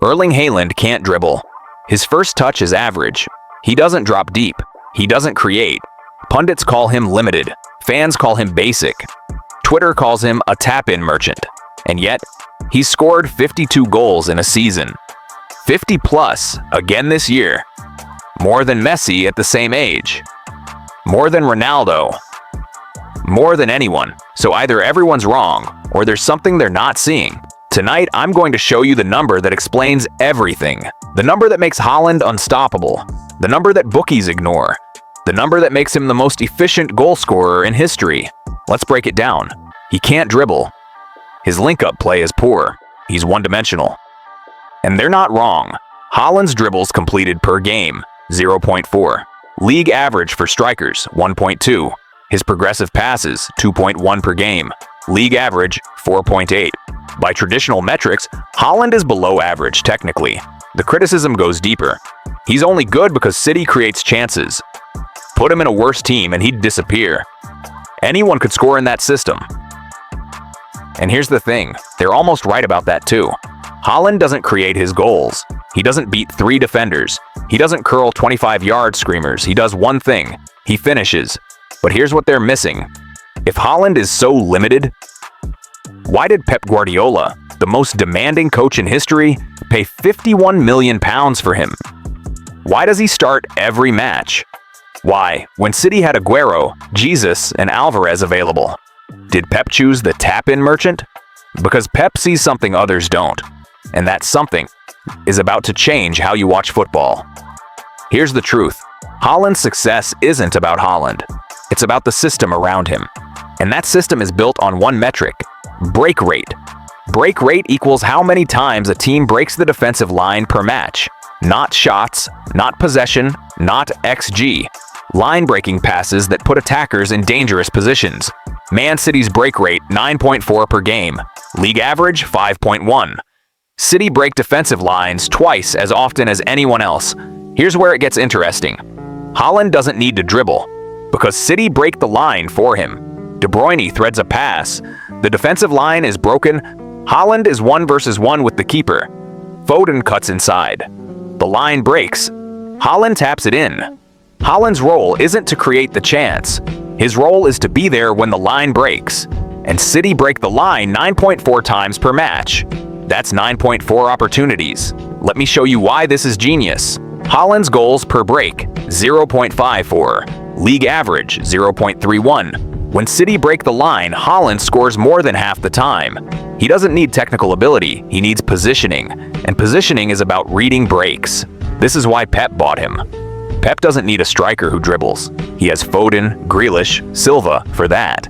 Erling Haaland can't dribble. His first touch is average. He doesn't drop deep. He doesn't create. Pundits call him limited. Fans call him basic. Twitter calls him a tap-in merchant. And yet, he's scored 52 goals in a season. 50 plus again this year. More than Messi at the same age. More than Ronaldo. More than anyone. So either everyone's wrong, or there's something they're not seeing. Tonight, I'm going to show you the number that explains everything. The number that makes Haaland unstoppable. The number that bookies ignore. The number that makes him the most efficient goal scorer in history. Let's break it down. He can't dribble. His link-up play is poor. He's one-dimensional. And they're not wrong. Haaland's dribbles completed per game, 0.4. League average for strikers, 1.2. His progressive passes, 2.1 per game. League average, 4.8. By traditional metrics, Haaland is below average technically. The criticism goes deeper. He's only good because City creates chances. Put him in a worse team and he'd disappear. Anyone could score in that system. And here's the thing, they're almost right about that too. Haaland doesn't create his goals. He doesn't beat 3 defenders. He doesn't curl 25-yard screamers. He does one thing. He finishes. But here's what they're missing. If Haaland is so limited, why did Pep Guardiola, the most demanding coach in history, pay £51 million for him? Why does he start every match? Why, when City had Aguero, Jesus, and Alvarez available? Did Pep choose the tap-in merchant? Because Pep sees something others don't. And that something is about to change how you watch football. Here's the truth. Haaland's success isn't about Haaland. It's about the system around him. And that system is built on one metric: break rate. Break rate equals how many times a team breaks the defensive line per match. Not shots, not possession, not XG. Line-breaking passes that put attackers in dangerous positions. Man City's break rate, 9.4 per game. League average, 5.1. City break defensive lines twice as often as anyone else. Here's where it gets interesting. Haaland doesn't need to dribble, because City break the line for him. De Bruyne threads a pass. The defensive line is broken. Haaland is 1 versus 1 with the keeper. Foden cuts inside. The line breaks. Haaland taps it in. Haaland's role isn't to create the chance. His role is to be there when the line breaks. And City break the line 9.4 times per match. That's 9.4 opportunities. Let me show you why this is genius. Haaland's goals per break, 0.54. League average, 0.31. When City break the line, Haaland scores more than half the time. He doesn't need technical ability, he needs positioning. And positioning is about reading breaks. This is why Pep bought him. Pep doesn't need a striker who dribbles. He has Foden, Grealish, Silva for that.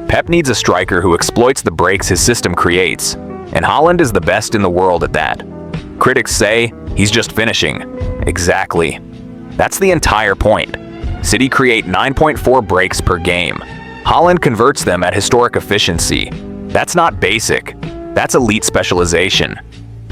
Pep needs a striker who exploits the breaks his system creates. And Haaland is the best in the world at that. Critics say he's just finishing. Exactly. That's the entire point. City create 9.4 breaks per game. Haaland converts them at historic efficiency. That's not basic. That's elite specialization.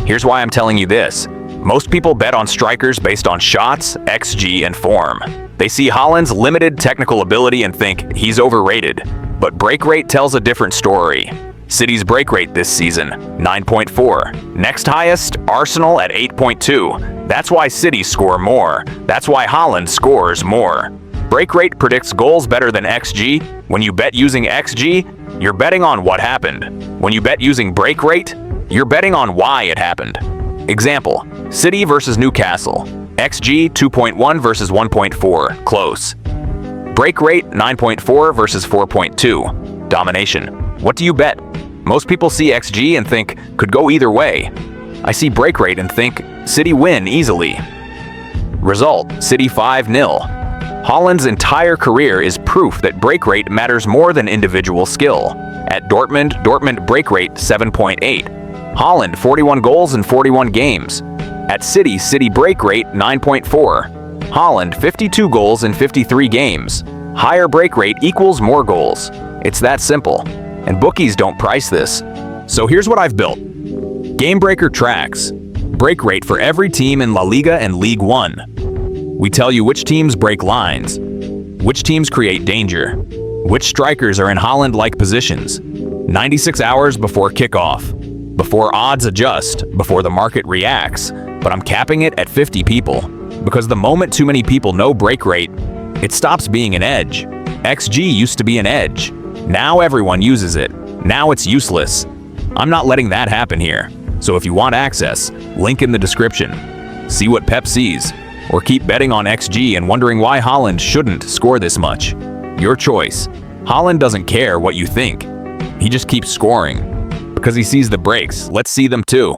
Here's why I'm telling you this. Most people bet on strikers based on shots, XG, and form. They see Haaland's limited technical ability and think he's overrated. But break rate tells a different story. City's break rate this season, 9.4. Next highest, Arsenal at 8.2. That's why City score more. That's why Haaland scores more. Break rate predicts goals better than XG. When you bet using XG, you're betting on what happened. When you bet using break rate, you're betting on why it happened. Example, City versus Newcastle. XG 2.1 versus 1.4, close. Break rate 9.4 versus 4.2, domination. What do you bet? Most people see XG and think, could go either way. I see break rate and think, City win easily. Result, City 5-0. Haaland's entire career is proof that break rate matters more than individual skill. At Dortmund break rate 7.8. Haaland 41 goals in 41 games. At City break rate 9.4. Haaland 52 goals in 53 games. Higher break rate equals more goals. It's that simple. And bookies don't price this. So here's what I've built. GameBreaker tracks. Break rate for every team in La Liga and League One. We tell you which teams break lines, which teams create danger, which strikers are in Haaland-like positions, 96 hours before kickoff. before odds adjust, before the market reacts, but I'm capping it at 50 people. Because the moment too many people know break rate, it stops being an edge. XG used to be an edge. Now everyone uses it. Now it's useless. I'm not letting that happen here. So if you want access, link in the description. See what Pep sees, or keep betting on XG and wondering why Haaland shouldn't score this much. Your choice. Haaland doesn't care what you think. He just keeps scoring. Because he sees the breaks, let's see them too.